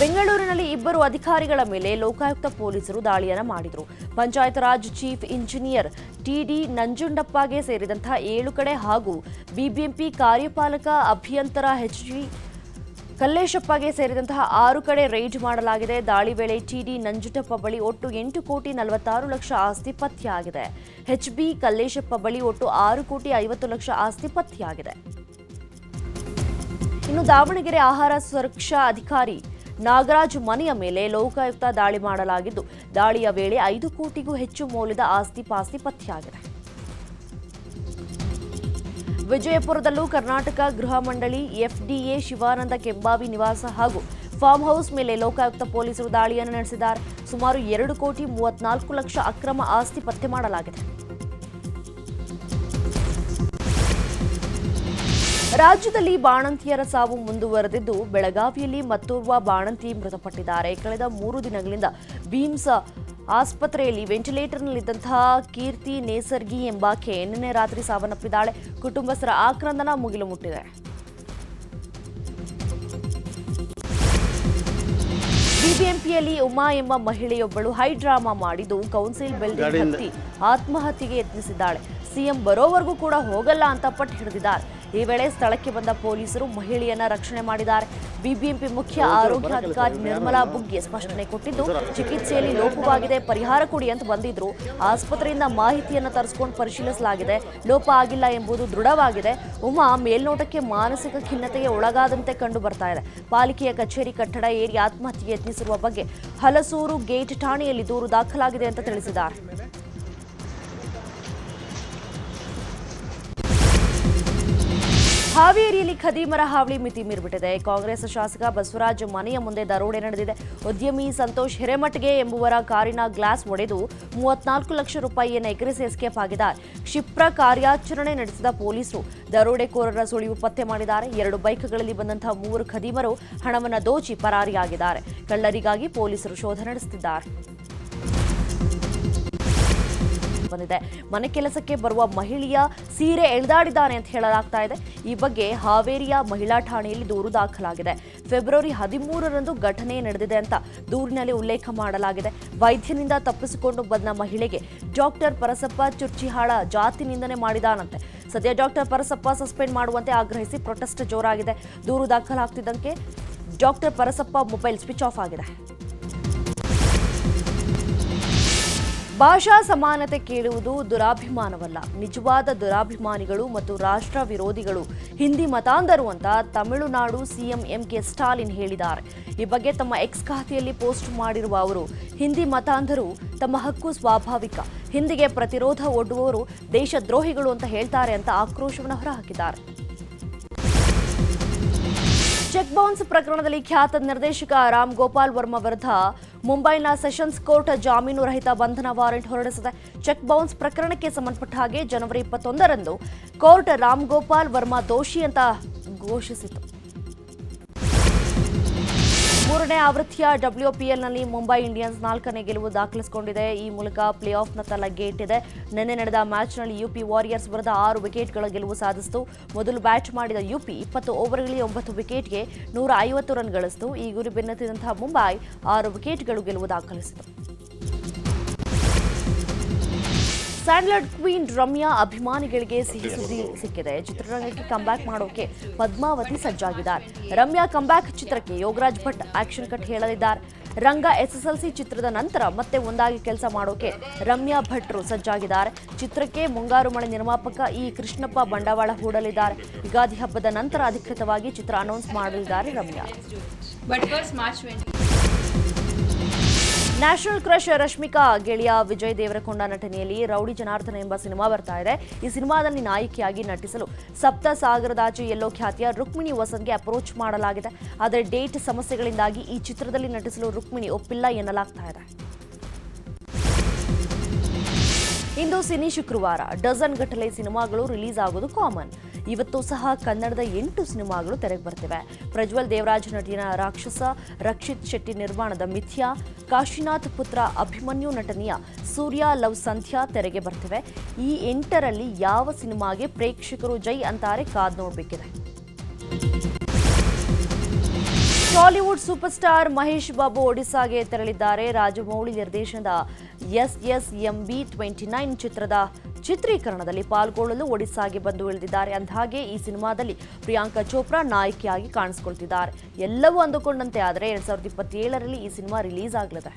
ಬೆಂಗಳೂರಿನಲ್ಲಿ ಇಬ್ಬರು ಅಧಿಕಾರಿಗಳ ಮೇಲೆ ಲೋಕಾಯುಕ್ತ ಪೊಲೀಸರು ದಾಳಿಯನ್ನು ಮಾಡಿದರು. Panchayat Raj chief engineer TD ನಂಜುಂಡಪ್ಪಗೆ ಸೇರಿದಂತಹ 7 ಕಡೆ ಹಾಗೂ ಬಿಬಿಎಂಪಿ ಕಾರ್ಯಪಾಲಕ ಅಭಿಯಂತರ ಎಚ್ಜಿ ಕಲ್ಲೇಶಪ್ಪಗೆ ಸೇರಿದಂತಹ 6 ಕಡೆ ರೇಡ್ ಮಾಡಲಾಗಿದೆ. ದಾಳಿ ವೇಳೆ ಟಿಡಿ ನಂಜುಂಡಪ್ಪ ಬಳಿ ಒಟ್ಟು 8,46,00,000 ಆಸ್ತಿ ಪತ್ತೆಯಾಗಿದೆ. ಎಚ್ಬಿ ಕಲ್ಲೇಶಪ್ಪ ಬಳಿ ಒಟ್ಟು 6,50,00,000 ಆಸ್ತಿ ಪತ್ತೆಯಾಗಿದೆ. ಇನ್ನು ದಾವಣಗೆರೆ ಆಹಾರ ಸುರಕ್ಷಾ ಅಧಿಕಾರಿ ನಾಗರಾಜ್ ಮನೆಯ ಮೇಲೆ ಲೋಕಾಯುಕ್ತ ದಾಳಿ ಮಾಡಲಾಗಿದ್ದು, ದಾಳಿಯ ವೇಳೆ 5 ಕೋಟಿಗೂ ಹೆಚ್ಚು ಮೌಲ್ಯದ ಆಸ್ತಿ ಪಾಸ್ತಿ ಪತ್ತೆಯಾಗಿದೆ. ವಿಜಯಪುರದಲ್ಲೂ ಕರ್ನಾಟಕ ಗೃಹ ಮಂಡಳಿ ಎಫ್ಡಿಎ ಶಿವಾನಂದ ಕೆಂಬಾವಿ ನಿವಾಸ ಹಾಗೂ ಫಾರ್ಮ್ ಹೌಸ್ ಮೇಲೆ ಲೋಕಾಯುಕ್ತ ಪೊಲೀಸರು ದಾಳಿಯನ್ನು ನಡೆಸಿದ್ದಾರೆ. ಸುಮಾರು 2,34,00,000 ಅಕ್ರಮ ಆಸ್ತಿ ಪತ್ತೆ ಮಾಡಲಾಗಿದೆ. ರಾಜ್ಯದಲ್ಲಿ ಬಾಣಂತಿಯರ ಸಾವು ಮುಂದುವರೆದಿದ್ದು, ಬೆಳಗಾವಿಯಲ್ಲಿ ಮತ್ತೋರ್ವ ಬಾಣಂತಿ ಮೃತಪಟ್ಟಿದ್ದಾರೆ. ಕಳೆದ 3 ದಿನಗಳಿಂದ ಬೀಮ್ಸ್ ಆಸ್ಪತ್ರೆಯಲ್ಲಿ ವೆಂಟಿಲೇಟರ್ನಲ್ಲಿದ್ದಂತಹ ಕೀರ್ತಿ ನೇಸರ್ಗಿ ಎಂಬಾಕೆ ನಿನ್ನೆ ರಾತ್ರಿ ಸಾವನ್ನಪ್ಪಿದ್ದಾಳೆ. ಕುಟುಂಬಸ್ಥರ ಆಕ್ರಂದನ ಮುಗಿಲು ಮುಟ್ಟಿದೆ. ಬಿಬಿಎಂಪಿಯಲ್ಲಿ ಉಮಾ ಎಂಬ ಮಹಿಳೆಯೊಬ್ಬಳು ಹೈ ಡ್ರಾಮಾ ಮಾಡಿದ್ದು ಕೌನ್ಸಿಲ್ ಬಿಲ್ಡಿಂಗ್ ಹತ್ತಿ ಆತ್ಮಹತ್ಯೆಗೆ ಯತ್ನಿಸಿದ್ದಾಳೆ. ಸಿಎಂ ಬರೋವರೆಗೂ ಕೂಡ ಹೋಗಲ್ಲ ಅಂತ ಪಟ್ಟು ಹಿಡಿದಿದ್ದಾರೆ. ಈ ವೇಳೆ ಸ್ಥಳಕ್ಕೆ ಬಂದ ಪೊಲೀಸರು ಮಹಿಳೆಯನ್ನ ರಕ್ಷಣೆ ಮಾಡಿದ್ದಾರೆ. ಬಿಬಿಎಂಪಿ ಮುಖ್ಯ ಆರೋಗ್ಯಾಧಿಕಾರಿ ನಿರ್ಮಲಾ ಬುಗ್ಗೆ ಸ್ಪಷ್ಟನೆ ಕೊಟ್ಟಿದ್ದು, ಚಿಕಿತ್ಸೆಯಲ್ಲಿ ಲೋಪವಾಗಿದೆ, ಪರಿಹಾರ ಕೊಡಿ ಅಂತ ಬಂದಿದ್ರು. ಆಸ್ಪತ್ರೆಯಿಂದ ಮಾಹಿತಿಯನ್ನು ತರಿಸಿಕೊಂಡು ಪರಿಶೀಲಿಸಲಾಗಿದೆ. ಲೋಪ ಆಗಿಲ್ಲ ಎಂಬುದು ದೃಢವಾಗಿದೆ. ಉಮಾ ಮೇಲ್ನೋಟಕ್ಕೆ ಮಾನಸಿಕ ಖಿನ್ನತೆಗೆ ಒಳಗಾದಂತೆ ಕಂಡು ಬರ್ತಾ ಇದೆ. ಪಾಲಿಕೆಯ ಕಚೇರಿ ಕಟ್ಟಡ ಏರಿ ಆತ್ಮಹತ್ಯೆಗೆ ಯತ್ನಿಸಿರುವ ಬಗ್ಗೆ ಹಲಸೂರು ಗೇಟ್ ಠಾಣೆಯಲ್ಲಿ ದೂರು ದಾಖಲಾಗಿದೆ ಅಂತ ತಿಳಿಸಿದ್ದಾರೆ. ಹಾವೇರಿಯಲ್ಲಿ ಖದೀಮರ ಹಾವಳಿ ಮಿತಿ ಮೀರಿಬಿಟ್ಟಿದೆ. ಕಾಂಗ್ರೆಸ್ ಶಾಸಕ ಬಸವರಾಜ್ ಮನೆಯ ಮುಂದೆ ದರೋಡೆ ನಡೆದಿದೆ. ಉದ್ಯಮಿ ಸಂತೋಷ್ ಹಿರೇಮಠಗೆ ಎಂಬುವರ ಕಾರಿನ ಗ್ಲಾಸ್ ಒಡೆದು 34 ಲಕ್ಷ ರೂಪಾಯಿಯನ್ನು ಎಗರಿಸಿ ಎಸ್ಕೇಪ್ ಆಗಿದ್ದಾರೆ. ಕ್ಷಿಪ್ರ ಕಾರ್ಯಾಚರಣೆ ನಡೆಸಿದ ಪೊಲೀಸರು ದರೋಡೆಕೋರರ ಸುಳಿವು ಪತ್ತೆ ಮಾಡಿದ್ದಾರೆ. 2 ಬೈಕ್ಗಳಲ್ಲಿ ಬಂದಂತಹ 3 ಖದೀಮರು ಹಣವನ್ನು ದೋಚಿ ಪರಾರಿಯಾಗಿದ್ದಾರೆ. ಕಳ್ಳರಿಗಾಗಿ ಪೊಲೀಸರು ಶೋಧ ನಡೆಸುತ್ತಿದ್ದಾರೆ. ಬಂದಿದೆ. ಮನೆ ಕೆಲಸಕ್ಕೆ ಬರುವ ಮಹಿಳೆಯ ಸೀರೆ ಎಳೆದಾಡಿದ್ದಾನೆ ಅಂತ ಹೇಳಲಾಗ್ತಾ ಇದೆ. ಈ ಬಗ್ಗೆ ಹಾವೇರಿಯ ಮಹಿಳಾ ಠಾಣೆಯಲ್ಲಿ ದೂರು ದಾಖಲಾಗಿದೆ. ಫೆಬ್ರವರಿ 13ರಂದು ಘಟನೆ ನಡೆದಿದೆ ಅಂತ ದೂರಿನಲ್ಲಿ ಉಲ್ಲೇಖ ಮಾಡಲಾಗಿದೆ. ವೈದ್ಯನಿಂದ ತಪ್ಪಿಸಿಕೊಂಡು ಬಂದ ಮಹಿಳೆಗೆ ಡಾಕ್ಟರ್ ಪರಸಪ್ಪ ಚುರ್ಚಿಹಾಳ ಜಾತಿ ನಿಂದನೆ ಮಾಡಿದಾನಂತೆ. ಸದ್ಯ ಡಾಕ್ಟರ್ ಪರಸಪ್ಪ ಸಸ್ಪೆಂಡ್ ಮಾಡುವಂತೆ ಆಗ್ರಹಿಸಿ ಪ್ರೊಟೆಸ್ಟ್ ಜೋರಾಗಿದೆ. ದೂರು ದಾಖಲಾಗ್ತಿದ್ದಂತೆ doctor Parasappa mobile switch off ಆಗಿದೆ. ಭಾಷಾ ಸಮಾನತೆ ಕೇಳುವುದು ದುರಾಭಿಮಾನವಲ್ಲ, ನಿಜವಾದ ದುರಾಭಿಮಾನಿಗಳು ಮತ್ತು ರಾಷ್ಟ್ರ ವಿರೋಧಿಗಳು ಹಿಂದಿ ಮತಾಂಧರು ಅಂತ ತಮಿಳುನಾಡು ಸಿಎಂ ಎಂಕೆ ಸ್ಟಾಲಿನ್ ಹೇಳಿದ್ದಾರೆ. ಈ ಬಗ್ಗೆ ತಮ್ಮ ಎಕ್ಸ್ ಖಾತೆಯಲ್ಲಿ ಪೋಸ್ಟ್ ಮಾಡಿರುವ ಅವರು, ಹಿಂದಿ ಮತಾಂಧರು ತಮ್ಮ ಹಕ್ಕು ಸ್ವಾಭಾವಿಕ, ಹಿಂದಿಗೆ ಪ್ರತಿರೋಧ ಒಡ್ಡುವವರು ದೇಶದ್ರೋಹಿಗಳು ಅಂತ ಹೇಳ್ತಾರೆ ಅಂತ ಆಕ್ರೋಶವನ್ನು ಹೊರಹಾಕಿದ್ದಾರೆ. ಚೆಕ್ ಬೌನ್ಸ್ ಪ್ರಕರಣದಲ್ಲಿ ಖ್ಯಾತ ನಿರ್ದೇಶಕ ರಾಮ್ ಗೋಪಾಲ್ ವರ್ಮಾ ವಿರುದ್ಧ ಮುಂಬೈನ ಸೆಷನ್ಸ್ ಕೋರ್ಟ್ ಜಾಮೀನು ರಹಿತ ಬಂಧನ ವಾರೆಂಟ್ ಹೊರಡಿಸಿದೆ. ಚೆಕ್ ಬೌನ್ಸ್ ಪ್ರಕರಣಕ್ಕೆ ಸಂಬಂಧಪಟ್ಟ ಹಾಗೆ ಜನವರಿ 21ರಂದು ಕೋರ್ಟ್ ರಾಮ್ ಗೋಪಾಲ್ ವರ್ಮಾ ದೋಷಿ ಅಂತ ಘೋಷಿಸಿತು. 3ನೇ ಆವೃತ್ತಿಯ WPLನಲ್ಲಿ ಮುಂಬೈ ಇಂಡಿಯನ್ಸ್ 4ನೇ ಗೆಲುವು ದಾಖಲಿಸಿಕೊಂಡಿದೆ. ಈ ಮೂಲಕ ಪ್ಲೇ ಆಫ್ನ ಗೇಟ್ ಇದೆ. ನಿನ್ನೆ ನಡೆದ ಮ್ಯಾಚ್ನಲ್ಲಿ ಯುಪಿ ವಾರಿಯರ್ಸ್ ವಿರುದ್ಧ 6 ವಿಕೆಟ್ಗಳ ಗೆಲುವು ಸಾಧಿಸಿತು. ಮೊದಲು ಬ್ಯಾಟ್ ಮಾಡಿದ ಯುಪಿ 20 ಓವರ್ಗಳಲ್ಲಿ 9 ವಿಕೆಟ್ಗೆ 150 ರನ್ ಗಳಿಸಿತು. ಈ ಗುರಿ ಬೆನ್ನತ್ತಿದಂತಹ ಮುಂಬೈ 6 ವಿಕೆಟ್ಗಳು ಗೆಲುವು ದಾಖಲಿಸಿತು. ಸ್ಯಾಂಡ್ಲರ್ಡ್ ಕ್ವೀನ್ ರಮ್ಯಾ ಅಭಿಮಾನಿಗಳಿಗೆ ಸಿಹಿ ಸುದ್ದಿ ಸಿಕ್ಕಿದೆ. ಚಿತ್ರರಂಗಕ್ಕೆ ಕಂಬ್ಯಾಕ್ ಮಾಡೋಕೆ ಪದ್ಮಾವತಿ ಸಜ್ಜಾಗಿದ್ದಾರೆ. ರಮ್ಯಾ ಕಂಬ್ಯಾಕ್ ಚಿತ್ರಕ್ಕೆ ಯೋಗರಾಜ್ ಭಟ್ ಆಕ್ಷನ್ ಕಟ್ ಹೇಳಲಿದ್ದಾರೆ. ರಂಗ SSLC ಚಿತ್ರದ ನಂತರ ಮತ್ತೆ ಒಂದಾಗಿ ಕೆಲಸ ಮಾಡೋಕೆ ರಮ್ಯಾ ಭಟ್ರು ಸಜ್ಜಾಗಿದ್ದಾರೆ. ಚಿತ್ರಕ್ಕೆ ಮುಂಗಾರು ಮಳೆ ನಿರ್ಮಾಪಕ ಕೃಷ್ಣಪ್ಪ ಬಂಡವಾಳ ಹೂಡಲಿದ್ದಾರೆ. ಯುಗಾದಿ ಹಬ್ಬದ ನಂತರ ಅಧಿಕೃತವಾಗಿ ಚಿತ್ರ ಅನೌನ್ಸ್ ಮಾಡಲಿದ್ದಾರೆ ರಮ್ಯಾ. ನ್ಯಾಷನಲ್ ಕ್ರಶ್ ರಶ್ಮಿಕಾ ಗೆಳೆಯ ವಿಜಯ್ ದೇವರಕೊಂಡ ನಟನೆಯಲ್ಲಿ ರೌಡಿ ಜನಾರ್ದನ ಎಂಬ ಸಿನಿಮಾ ಬರ್ತಾ ಇದೆ. ಈ ಸಿನಿಮಾದಲ್ಲಿ ನಾಯಕಿಯಾಗಿ ನಟಿಸಲು ಸಪ್ತ ಸಾಗರದಾಚೆ ಎಲ್ಲೋ ಖ್ಯಾತಿಯ ರುಕ್ಮಿಣಿ ವಸಂತ್ಗೆ ಅಪ್ರೋಚ್ ಮಾಡಲಾಗಿದೆ. ಆದರೆ ಡೇಟ್ ಸಮಸ್ಯೆಗಳಿಂದಾಗಿ ಈ ಚಿತ್ರದಲ್ಲಿ ನಟಿಸಲು ರುಕ್ಮಿಣಿ ಒಪ್ಪಿಲ್ಲ ಎನ್ನಲಾಗ್ತಾ ಇದೆ. ಇಂದು ಸಿನಿ ಶುಕ್ರವಾರ, ಡಜನ್ ಗಟ್ಟಲೆ ಸಿನಿಮಾಗಳು ರಿಲೀಸ್ ಆಗೋದು ಕಾಮನ್. ಇವತ್ತು ಸಹ ಕನ್ನಡದ 8 ಸಿನಿಮಾಗಳು ತೆರೆಗೆ ಬರ್ತಿವೆ. ಪ್ರಜ್ವಲ್ ದೇವರಾಜ್ ನಟಿನ ರಾಕ್ಷಸ, ರಕ್ಷಿತ್ ಶೆಟ್ಟಿ ನಿರ್ಮಾಣದ ಮಿಥ್ಯಾ, ಕಾಶಿನಾಥ್ ಪುತ್ರ ಅಭಿಮನ್ಯು ನಟನೆಯ ಸೂರ್ಯ ಲವ್ ಸಂಧ್ಯಾ ತೆರೆಗೆ ಬರ್ತಿವೆ. ಈ 8ರಲ್ಲಿ ಯಾವ ಸಿನಿಮಾಗೆ ಪ್ರೇಕ್ಷಕರು ಜೈ ಅಂತಾರೆ ಕಾದ್ ನೋಡಬೇಕಿದೆ. ಟಾಲಿವುಡ್ ಸೂಪರ್ ಸ್ಟಾರ್ ಮಹೇಶ್ ಬಾಬು ಒಡಿಶಾಗೆ ತೆರಳಿದ್ದಾರೆ. ರಾಜಮೌಳಿ ನಿರ್ದೇಶನದ SSMB 29 ಚಿತ್ರದ ಚಿತ್ರೀಕರಣದಲ್ಲಿ ಪಾಲ್ಗೊಳ್ಳಲು ಒಡಿಶಾಗೆ ಬಂದು ಇಳಿದಿದ್ದಾರೆ. ಅಂದಹಾಗೆ ಈ ಸಿನಿಮಾದಲ್ಲಿ ಪ್ರಿಯಾಂಕಾ ಚೋಪ್ರಾ ನಾಯಕಿಯಾಗಿ ಕಾಣಿಸಿಕೊಳ್ತಿದ್ದಾರೆ. ಎಲ್ಲವೂ ಅಂದುಕೊಂಡಂತೆ ಆದರೆ 2027ರಲ್ಲಿ ಈ ಸಿನಿಮಾ ರಿಲೀಸ್ ಆಗಲಿದೆ.